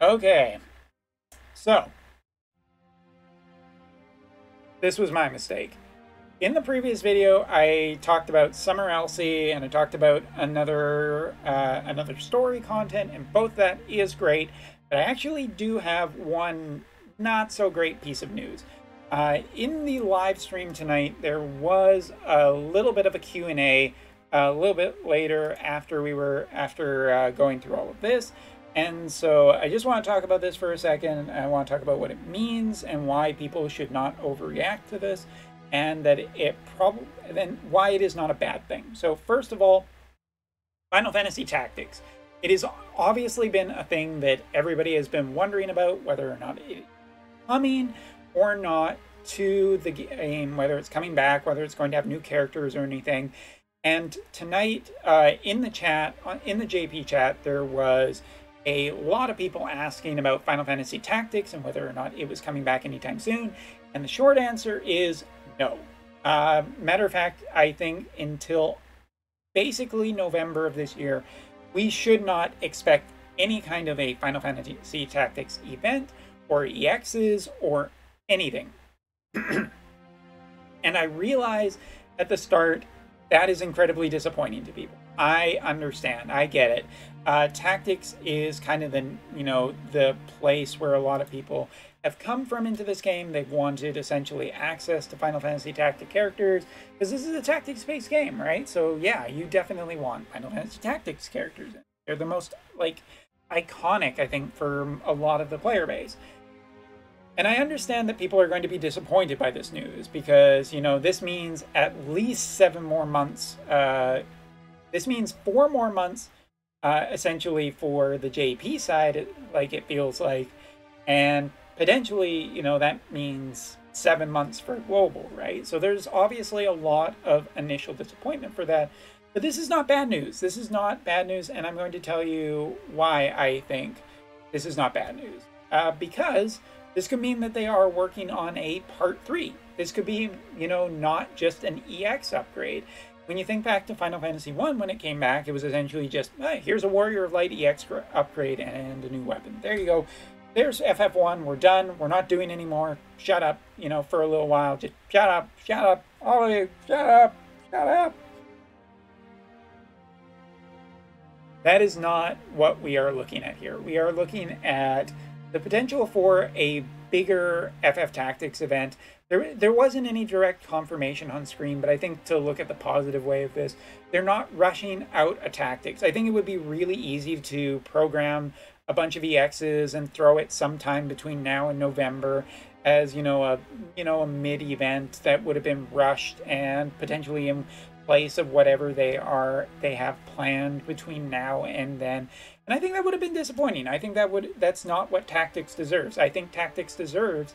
Okay, so this was my mistake. In the previous video, I talked about Summer Elsie and I talked about another story content, and both that is great. But I actually do have one not so great piece of news. In the live stream tonight, there was a little bit of a Q&A a little bit later after going through all of this. And so I just want to talk about this for a second. I want to talk about what it means and why people should not overreact to this, and that then why it is not a bad thing. So first of all, Final Fantasy Tactics. It has obviously been a thing that everybody has been wondering about, whether or not it is coming or not to the game, whether it's coming back, whether it's going to have new characters or anything. And tonight, in the chat, in the JP chat, there was a lot of people asking about Final Fantasy Tactics and whether or not it was coming back anytime soon. And the short answer is no. Matter of fact, I think until basically November of this year, we should not expect any kind of a Final Fantasy Tactics event or EXs or anything. And I realize at the start that is incredibly disappointing to people. I understand. I get it. Tactics is kind of the place where a lot of people have come from into this game. They've wanted essentially access to Final Fantasy Tactics characters because this is a tactics-based game, right? So yeah, you definitely want Final Fantasy Tactics characters. They're the most iconic, I think, for a lot of the player base. And I understand that people are going to be disappointed by this news because, this means at least 7 more months. This means 4 more months, essentially, for the JP side, it feels like. And potentially, that means 7 months for global, right? So there's obviously a lot of initial disappointment for that. But this is not bad news. This is not bad news, and I'm going to tell you why I think this is not bad news. Because this could mean that they are working on a part 3. This could be, not just an EX upgrade. When you think back to Final Fantasy 1, when it came back, it was essentially just, hey, here's a Warrior of Light EX upgrade and a new weapon. There you go. There's FF1. We're done. We're not doing anymore. Shut up, for a little while. Just shut up, all of you. Shut up. That is not what we are looking at here. We are looking at the potential for a bigger FF Tactics event. There wasn't any direct confirmation on screen, but I think to look at the positive way of this, they're not rushing out a Tactics. I think it would be really easy to program a bunch of EXs and throw it sometime between now and November as, a mid-event that would have been rushed and potentially in place of whatever they have planned between now and then. And I think that would have been disappointing. I think that's not what Tactics deserves. I think Tactics deserves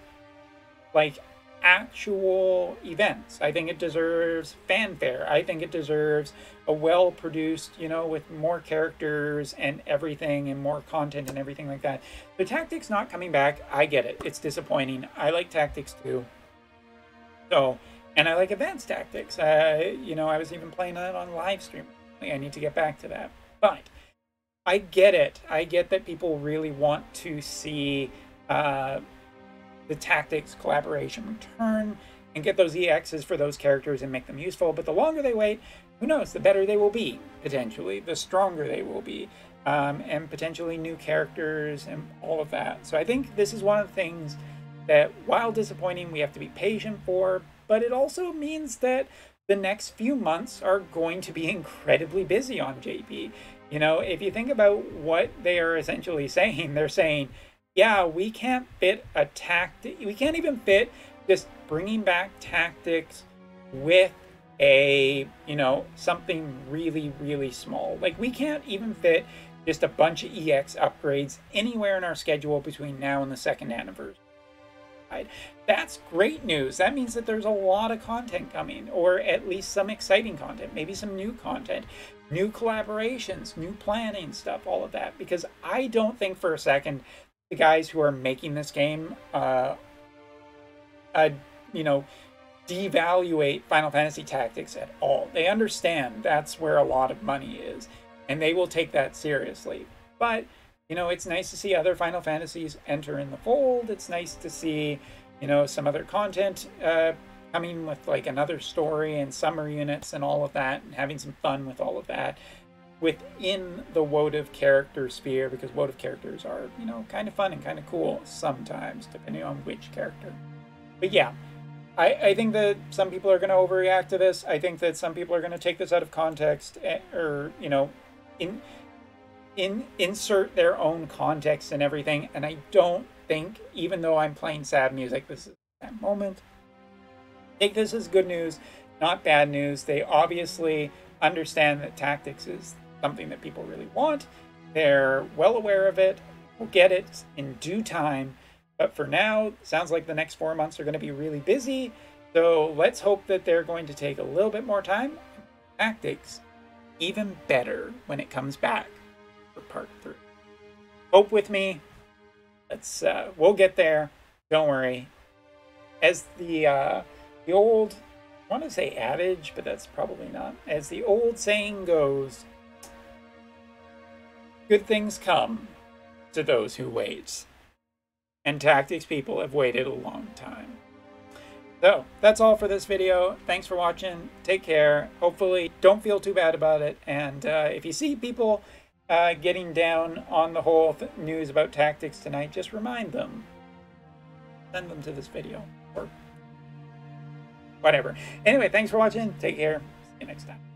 actual events. I think it deserves fanfare. I think it deserves a well-produced, with more characters and everything and more content and everything like that. The Tactics not coming back, I get it. It's disappointing. I like Tactics too. So, and I like Advanced Tactics. I was even playing that on live stream. I need to get back to that. But I get it. I get that people really want to see the Tactics collaboration return and get those EXs for those characters and make them useful. But the longer they wait, who knows, the better they will be, potentially. The stronger they will be. And potentially new characters and all of that. So I think this is one of the things that, while disappointing, we have to be patient for. But it also means that the next few months are going to be incredibly busy on JP. If you think about what they are essentially saying, they're saying, yeah, we can't fit a tactic. We can't even fit just bringing back Tactics with a, something really, really small. We can't even fit just a bunch of EX upgrades anywhere in our schedule between now and the 2nd anniversary. That's great news. That means that there's a lot of content coming, or at least some exciting content, maybe some new content, new collaborations, new planning stuff, all of that. Because I don't think for a second the guys who are making this game, devaluate Final Fantasy Tactics at all. They understand that's where a lot of money is, and they will take that seriously. But you know, it's nice to see other Final Fantasies enter in the fold. It's nice to see, you know, some other content coming with like another story and summer units and all of that, and having some fun with all of that within the Wotv character sphere, because Wotv characters are, you know, kind of fun and kind of cool sometimes, depending on which character. But yeah, I think that some people are going to overreact to this. I think that some people are going to take this out of context, or, you know, insert their own context and everything. And I don't think, even though I'm playing sad music, this is that moment. Take this as good news, not bad news. They obviously understand that tactics is something that people really want. They're well aware of it. We'll get it in due time. But for now, sounds like the next 4 months are going to be really busy. So let's hope that they're going to take a little bit more time. Tactics, even better when it comes back for part 3. Hope with me. Let's we'll get there. Don't worry. As the old, I want to say adage, but that's probably not. As the old saying goes, good things come to those who wait. And tactics people have waited a long time. So that's all for this video. Thanks for watching. Take care. Hopefully don't feel too bad about it. And if you see people getting down on the whole news about tactics tonight, just remind them. Send them to this video or whatever. Anyway, thanks for watching. Take care. See you next time.